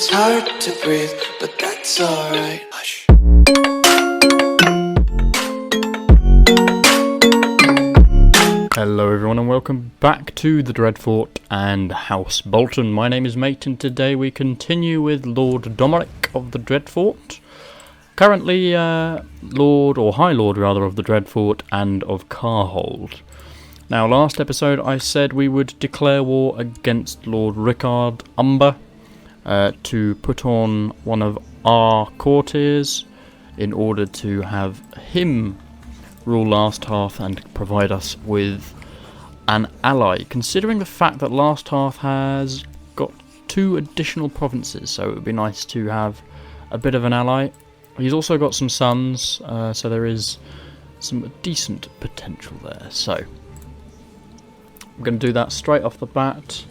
It's hard to breathe, but that's alright. Hush. Hello everyone and welcome back to the Dreadfort and House Bolton. My name is M.A.T.E and today we continue with Lord Domeric of the Dreadfort. Currently Lord, or High Lord rather, of the Dreadfort and of Carhold. Now last episode I said we would declare war against Lord Rickard Umber to put on one of our courtiers in order to have him rule Last Hearth and provide us with an ally, considering the fact that Last Hearth has got 2 additional provinces, so it would be nice to have a bit of an ally. He's also got some sons, so there is some decent potential there. So I'm going to do that straight off the bat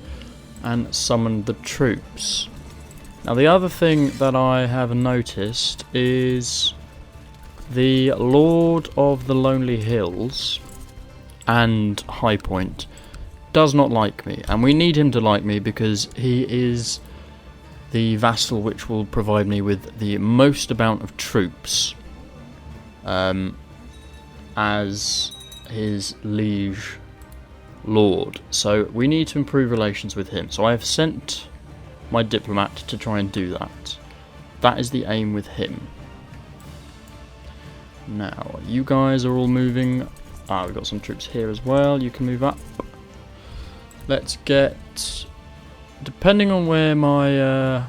and summon the troops. Now the other thing that I have noticed is the Lord of the Lonely Hills and High Point does not like me, and we need him to like me because he is the vassal which will provide me with the most amount of troops as his liege lord. So we need to improve relations with him. So I have sent my diplomat to try and do that. That is the aim with him. Now, you guys are all moving. We've got some troops here as well. You can move up. Let's get... Depending on where my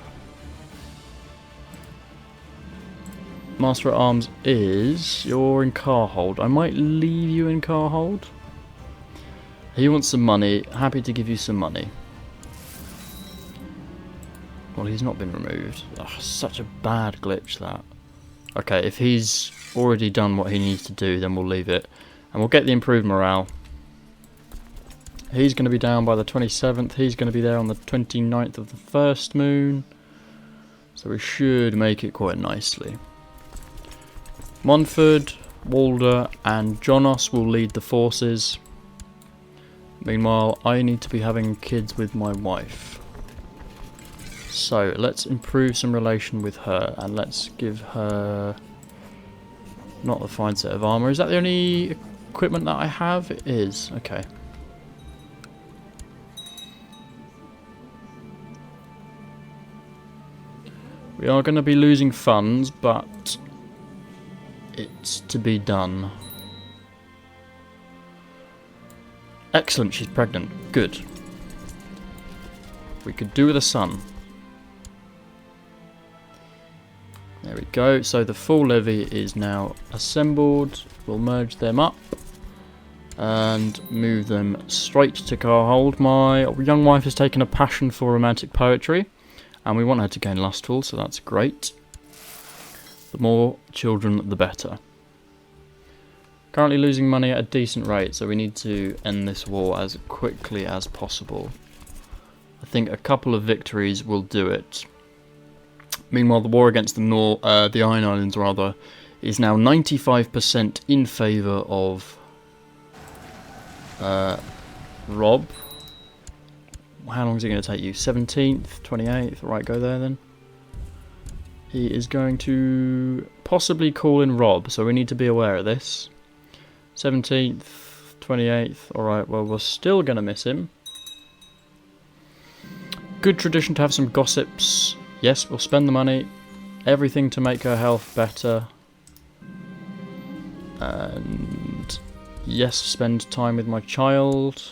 Master at Arms is, you're in Carhold. I might leave you in Carhold. He wants some money. Happy to give you some money. Well, he's not been removed. Ugh, such a bad glitch, that. Okay, if he's already done what he needs to do, then we'll leave it. And we'll get the improved morale. He's going to be down by the 27th. He's going to be there on the 29th of the first moon. So we should make it quite nicely. Montford, Walder and Jonas will lead the forces. Meanwhile, I need to be having kids with my wife. So let's improve some relation with her, and let's give her not the fine set of armour. Is that the only equipment that I have? It is. Okay. We are going to be losing funds, but it's to be done. Excellent, she's pregnant. Good. We could do with a son. There we go. So the full levy is now assembled. We'll merge them up and move them straight to Carhold. My young wife has taken a passion for romantic poetry, and we want her to gain lustful, so that's great. The more children, the better. Currently losing money at a decent rate, so we need to end this war as quickly as possible. I think a couple of victories will do it. Meanwhile, the war against the Iron Islands, rather, is now 95% in favour of Rob. How long is it going to take you? 17th, 28th? Right, go there then. He is going to possibly call in Rob, so we need to be aware of this. 17th, 28th. Alright, well, we're still going to miss him. Good tradition to have some gossips. Yes, we'll spend the money. Everything to make her health better. And yes, spend time with my child.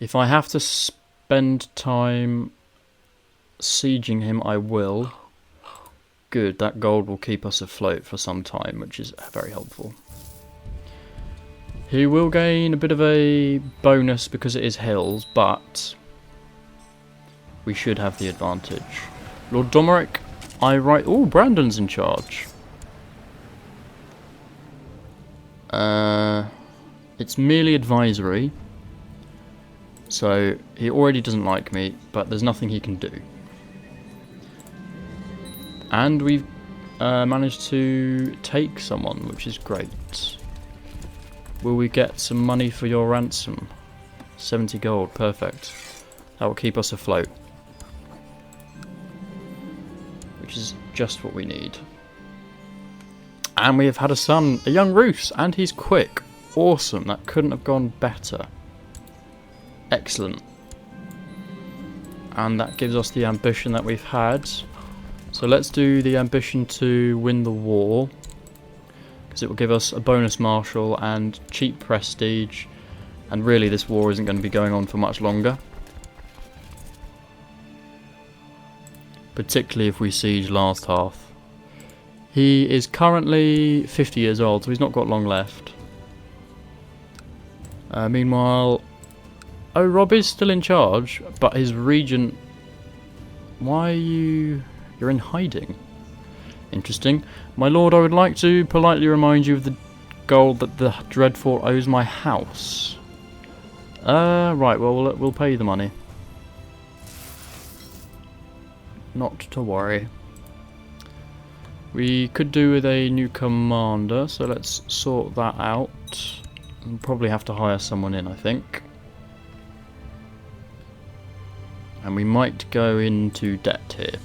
If I have to spend time sieging him, I will. Good, that gold will keep us afloat for some time, which is very helpful. He will gain a bit of a bonus because it is hills, but we should have the advantage. Lord Domeric, oh, Brandon's in charge. It's merely advisory. So, he already doesn't like me, but there's nothing he can do. And we've managed to take someone, which is great. Will we get some money for your ransom? 70 gold, perfect. That will keep us afloat. which is just what we need. And we have had a son, a young Roos, and he's quick. Awesome, that couldn't have gone better. Excellent. And that gives us the ambition that we've had. So let's do the ambition to win the war, because it will give us a bonus marshal and cheap prestige. And really this war isn't going to be going on for much longer. Particularly if we siege Last Hearth. He is currently 50 years old, so he's not got long left. Meanwhile, oh, Rob is still in charge, but his regent... Why are you... You're in hiding. Interesting. My lord, I would like to politely remind you of the gold that the Dreadfort owes my house. Right, well, we'll pay you the money. Not to worry. We could do with a new commander, so let's sort that out. We'll probably have to hire someone in, I think. And we might go into debt here.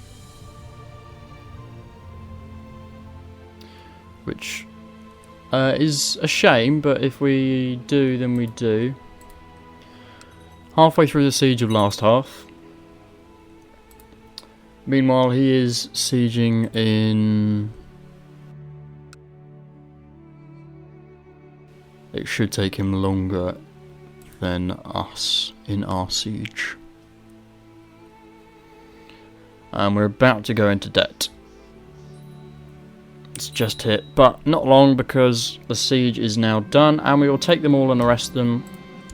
Which is a shame, but if we do, then we do. Halfway through the siege of Last Hearth. Meanwhile, he is sieging in... It should take him longer than us in our siege. And we're about to go into debt. It's just hit, but not long because the siege is now done, and we will take them all and arrest them.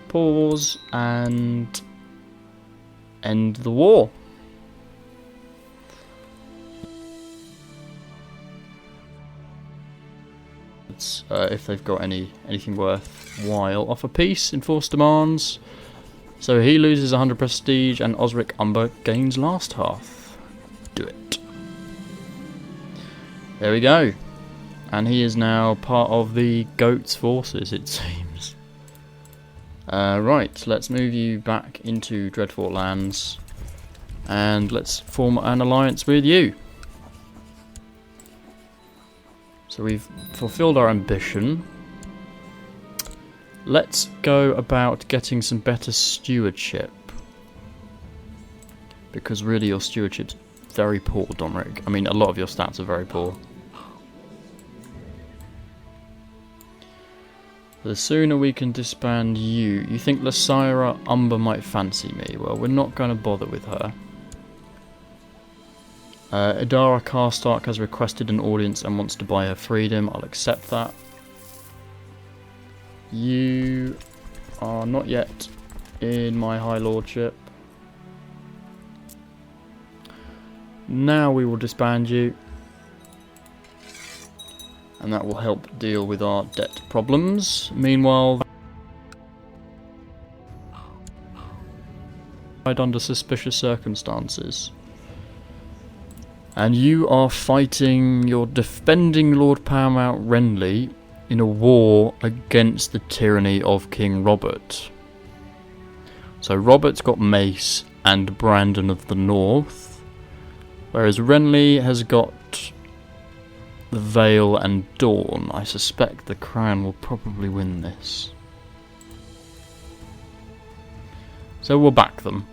Pause and end the war. If they've got anything worthwhile. Offer peace, enforce demands. So he loses 100 prestige and Osric Umber gains Last Hearth. Do it. There we go. And he is now part of the Goat's forces, it seems. Right, let's move you back into Dreadfort lands. And let's form an alliance with you. So we've fulfilled our ambition. Let's go about getting some better stewardship. Because really your stewardship's very poor, Domeric. I mean, a lot of your stats are very poor. The sooner we can disband you... You think Lysira Umber might fancy me? Well, we're not going to bother with her. Idara Karstark has requested an audience and wants to buy her freedom. I'll accept that. You are not yet in my High Lordship. Now we will disband you. And that will help deal with our debt problems. Meanwhile, under suspicious circumstances. And you are fighting, you're defending Lord Paramount Renly in a war against the tyranny of King Robert. So Robert's got Mace and Brandon of the North, whereas Renly has got the Vale and Dawn. I suspect the Crown will probably win this. So we'll back them.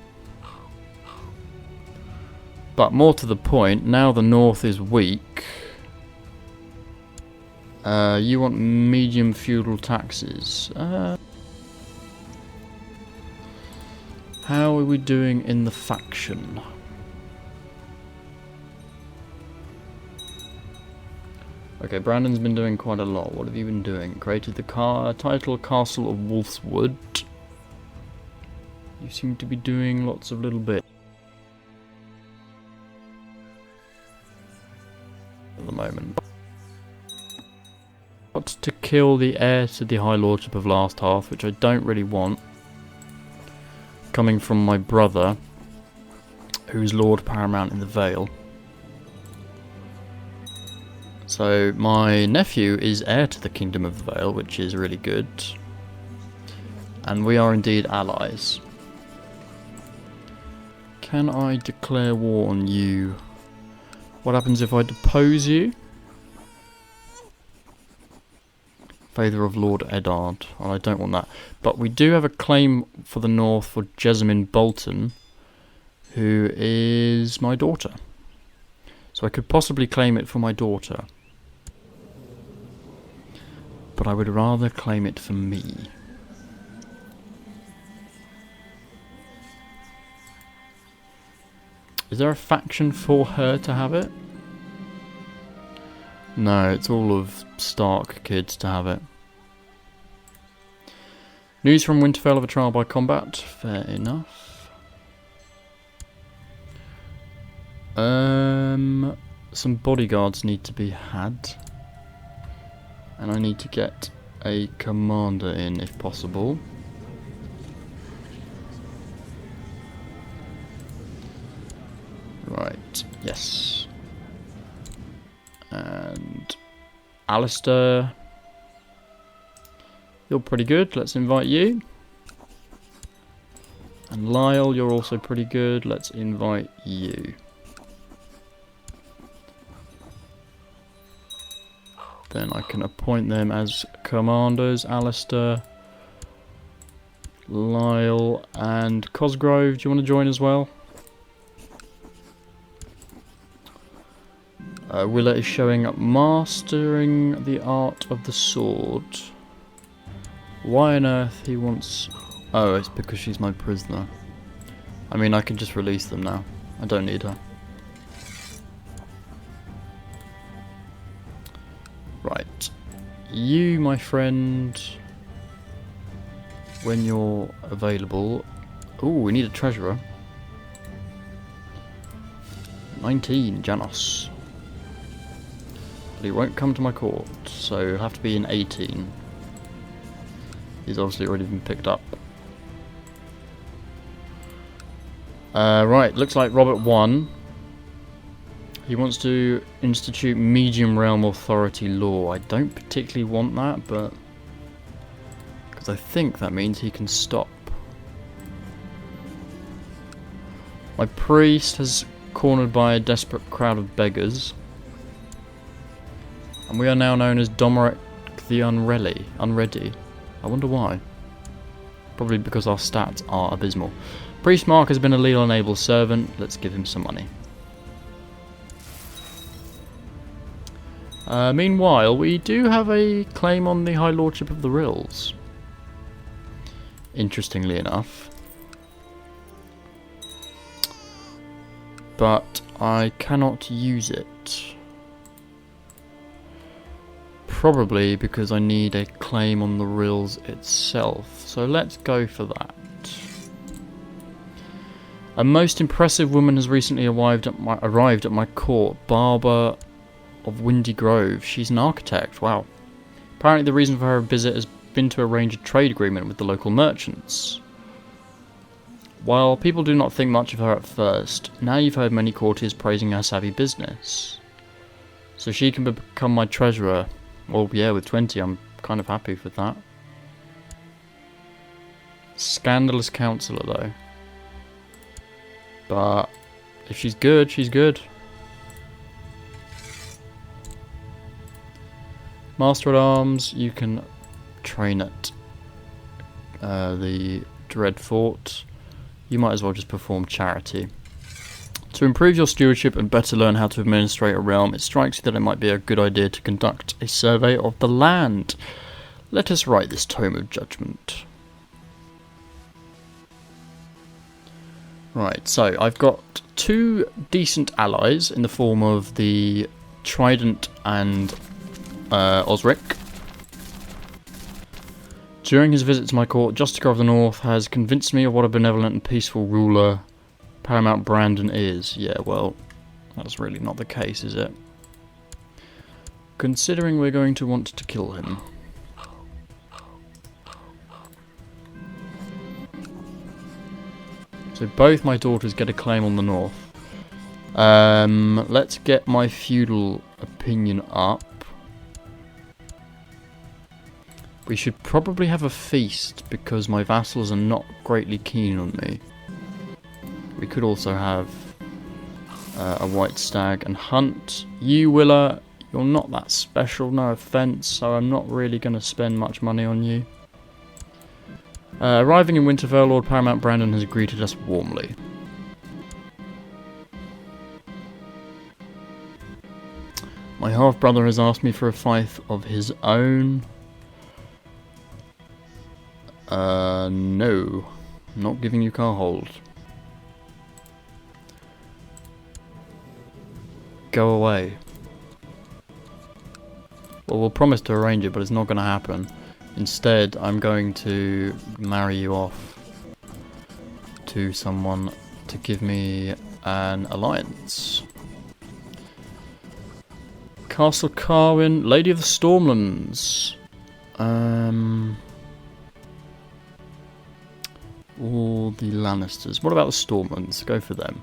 But more to the point, now the North is weak. You want medium feudal taxes. How are we doing in the faction? Okay, Brandon's been doing quite a lot. What have you been doing? Created the title Castle of Wolfswood. You seem to be doing lots of little bits at the moment. Got to kill the heir to the High Lordship of Last Hearth, which I don't really want. Coming from my brother, who's Lord Paramount in the Vale. So my nephew is heir to the Kingdom of the Vale, which is really good. And we are indeed allies. Can I declare war on you What happens if I depose you? Favour of Lord Eddard. Oh, I don't want that. But we do have a claim for the north for Jessamine Bolton, who is my daughter. So I could possibly claim it for my daughter. But I would rather claim it for me. Is there a faction for her to have it? No, it's all of Stark kids to have it. News from Winterfell of a trial by combat. Fair enough. Some bodyguards need to be had. And I need to get a commander in if possible. Right, yes. And Alistair, you're pretty good, let's invite you. And Lyle, you're also pretty good, let's invite you. Then I can appoint them as commanders. Alistair, Lyle, and Cosgrove, do you want to join as well? Willa is showing up mastering the art of the sword. Why on earth he wants... Oh, it's because she's my prisoner. I mean, I can just release them now. I don't need her. Right. You, my friend, when you're available... Ooh, we need a treasurer. 19, Janos. But he won't come to my court, so it'll have to be an 18. He's obviously already been picked up. Right, looks like Robert won. He wants to institute medium realm authority law. I don't particularly want that, but... because I think that means he can stop. My priest has cornered by a desperate crowd of beggars. And we are now known as Domeric the Unready. I wonder why. Probably because our stats are abysmal. Priest Mark has been a leal and able servant. Let's give him some money. Meanwhile, we do have a claim on the High Lordship of the Rills. Interestingly enough. But I cannot use it. Probably because I need a claim on the Rills itself. So let's go for that. A most impressive woman has recently arrived at my court. Barbara of Windy Grove. She's an architect. Wow. Apparently the reason for her visit has been to arrange a trade agreement with the local merchants. While people do not think much of her at first, now you've heard many courtiers praising her savvy business. So she can become my treasurer. Well, yeah, with 20, I'm kind of happy with that. Scandalous counsellor, though. But if she's good, she's good. Master at Arms, you can train at the Dreadfort. You might as well just perform charity. To improve your stewardship and better learn how to administrate a realm, it strikes you that it might be a good idea to conduct a survey of the land. Let us write this tome of judgment. Right, so I've got two decent allies in the form of the Trident and Osric. During his visit to my court, Justicar of the North has convinced me of what a benevolent and peaceful ruler Paramount Brandon is. Yeah, well, that's really not the case, is it? Considering we're going to want to kill him. So both my daughters get a claim on the north. Let's get my feudal opinion up. We should probably have a feast because my vassals are not greatly keen on me. We could also have a white stag, and hunt. You, Willa, you're not that special, no offence, so I'm not really going to spend much money on you. Arriving in Winterfell, Lord Paramount Brandon has greeted us warmly. My half-brother has asked me for a fief of his own. No. Not giving you Carhold. Go away. Well, we'll promise to arrange it, but it's not going to happen. Instead, I'm going to marry you off to someone to give me an alliance. Castle Carwyn, Lady of the Stormlands. All the Lannisters. What about the Stormlands? Go for them.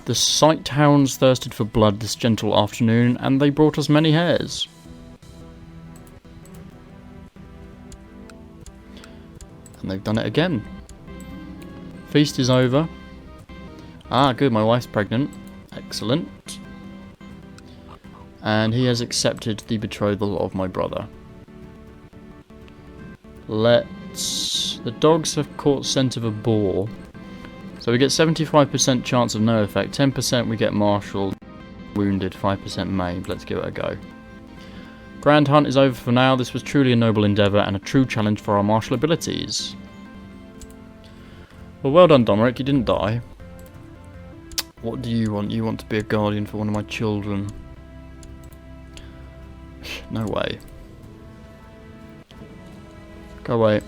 The sight hounds thirsted for blood this gentle afternoon, and they brought us many hares. And they've done it again. Feast is over. Ah, good, my wife's pregnant. Excellent. And he has accepted the betrothal of my brother. The dogs have caught scent of a boar. So we get 75% chance of no effect. 10% we get marshalled, wounded, 5% maimed. Let's give it a go. Grand Hunt is over for now. This was truly a noble endeavour and a true challenge for our martial abilities. Well done, Domeric. You didn't die. What do you want? You want to be a guardian for one of my children. No way. Go away.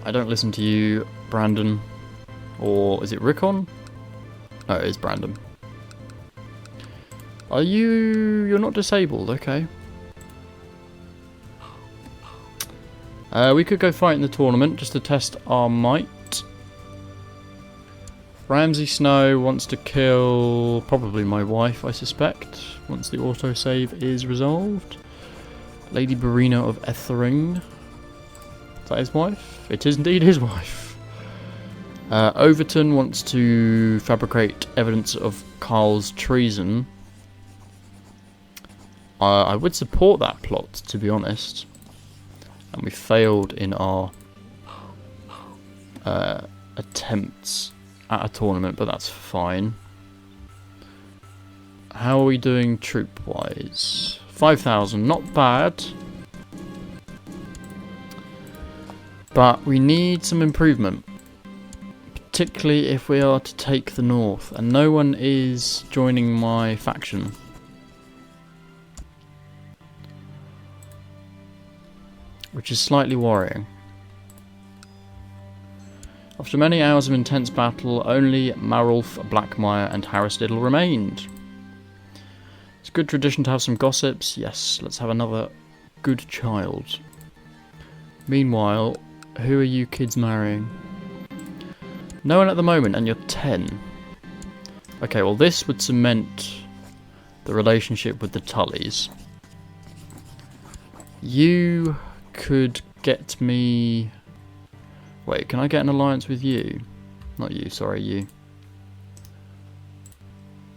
I don't listen to you, Brandon. Or is it Rickon? No, it is Brandon. Are you... You're not disabled, okay. We could go fight in the tournament just to test our might. Ramsay Snow wants to kill probably my wife, I suspect, once the autosave is resolved. Lady Barina of Ethering. Is that his wife? It is indeed his wife. Overton wants to fabricate evidence of Carl's treason. I would support that plot, to be honest. And we failed in our attempts at a tournament, but that's fine. How are we doing troop-wise? 5,000, not bad. But we need some improvement. Particularly if we are to take the north. And no one is joining my faction. Which is slightly worrying. After many hours of intense battle, only Marulf, Blackmire and Harrisdiddle remained. It's a good tradition to have some gossips. Yes, let's have another good child. Meanwhile, who are you kids marrying? No one at the moment, and you're 10. Okay, well this would cement the relationship with the Tullys. You could get me... Wait, can I get an alliance with you? Not you, sorry, you.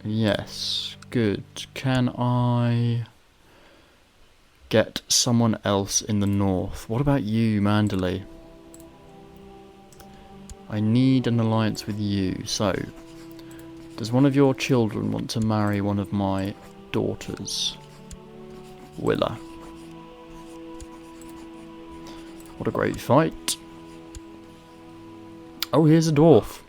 Yes, good. Can I get someone else in the north? What about you, Manderley? I need an alliance with you. So, does one of your children want to marry one of my daughters? Willa. What a great fight. Oh, here's a dwarf.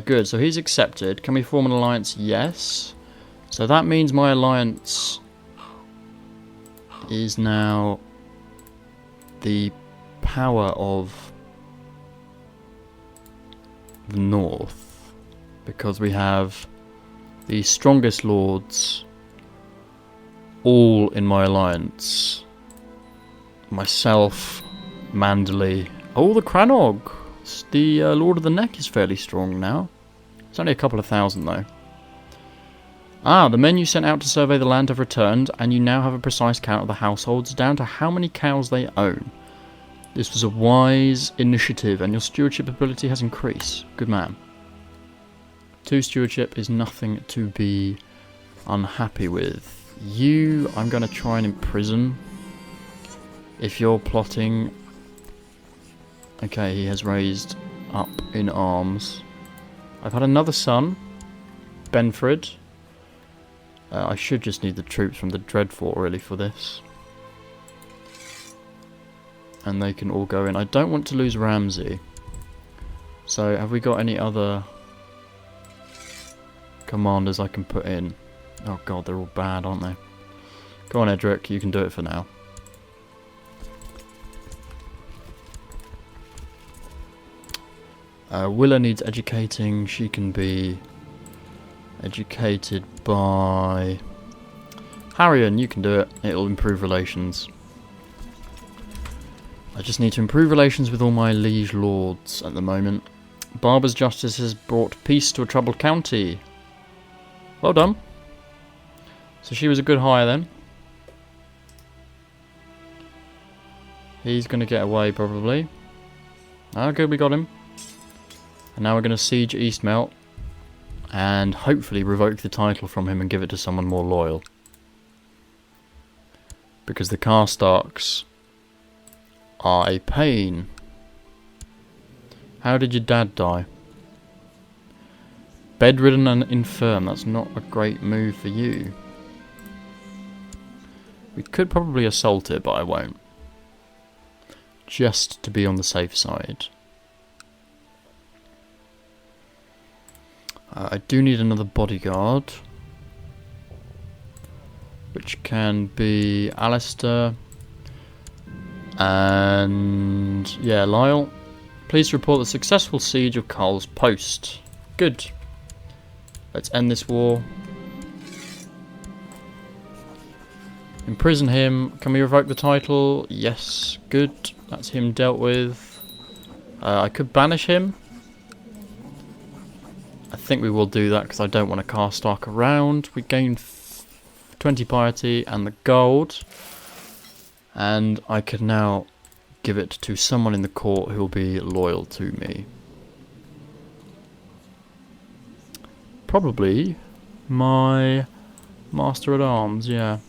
Good, so he's accepted. Can we form an alliance? Yes. So that means my alliance is now the power of the north. Because we have the strongest lords all in my alliance. Myself, Manderley. Oh, the Cranog. The Lord of the Neck is fairly strong now. It's only a couple of thousand, though. Ah, the men you sent out to survey the land have returned, and you now have a precise count of the households down to how many cows they own. This was a wise initiative, and your stewardship ability has increased. Good man. 2 stewardship is nothing to be unhappy with. You, I'm going to try and imprison. If you're plotting... Okay, he has raised up in arms. I've had another son, Benfred. I should just need the troops from the Dreadfort really for this. And they can all go in. I don't want to lose Ramsay. So have we got any other commanders I can put in? Oh god, they're all bad, aren't they? Go on, Edric, you can do it for now. Willa needs educating. She can be educated by Harrion. You can do it. It'll improve relations. I just need to improve relations with all my liege lords at the moment. Barber's justice has brought peace to a troubled county. Well done. So she was a good hire then. He's going to get away probably. Oh good, we got him. And now we're going to siege Eastmelt and hopefully revoke the title from him and give it to someone more loyal. Because the Karstarks are a pain. How did your dad die? Bedridden and infirm. That's not a great move for you. We could probably assault it, but I won't. Just to be on the safe side. I do need another bodyguard. Which can be Alistair. And yeah, Lyle. Please report the successful siege of Carl's Post. Good. Let's end this war. Imprison him. Can we revoke the title? Yes. Good. That's him dealt with. I could banish him. I think we will do that because I don't want to Karstark around. We gain 20 piety and the gold. And I can now give it to someone in the court who will be loyal to me. Probably my Master at Arms, yeah.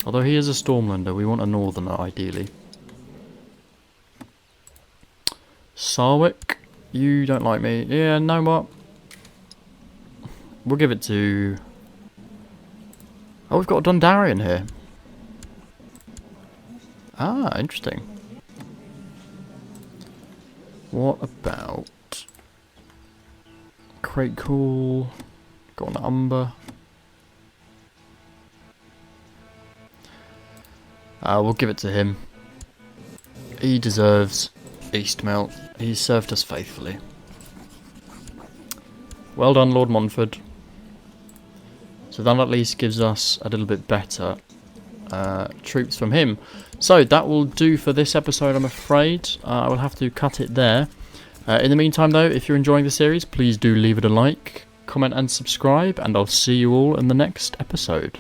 Although he is a Stormlander, we want a Northerner ideally. Sarwick, you don't like me. Yeah, know what? We'll give it to... Oh, we've got a Dundarian here. Ah, interesting. What about... Crate Cool? Got an Umber. We'll give it to him. He deserves Eastmelt. He's served us faithfully. Well done, Lord Montford. So that at least gives us a little bit better troops from him. So that will do for this episode, I'm afraid. I will have to cut it there. In the meantime, though, if you're enjoying the series, please do leave it a like, comment and subscribe, and I'll see you all in the next episode.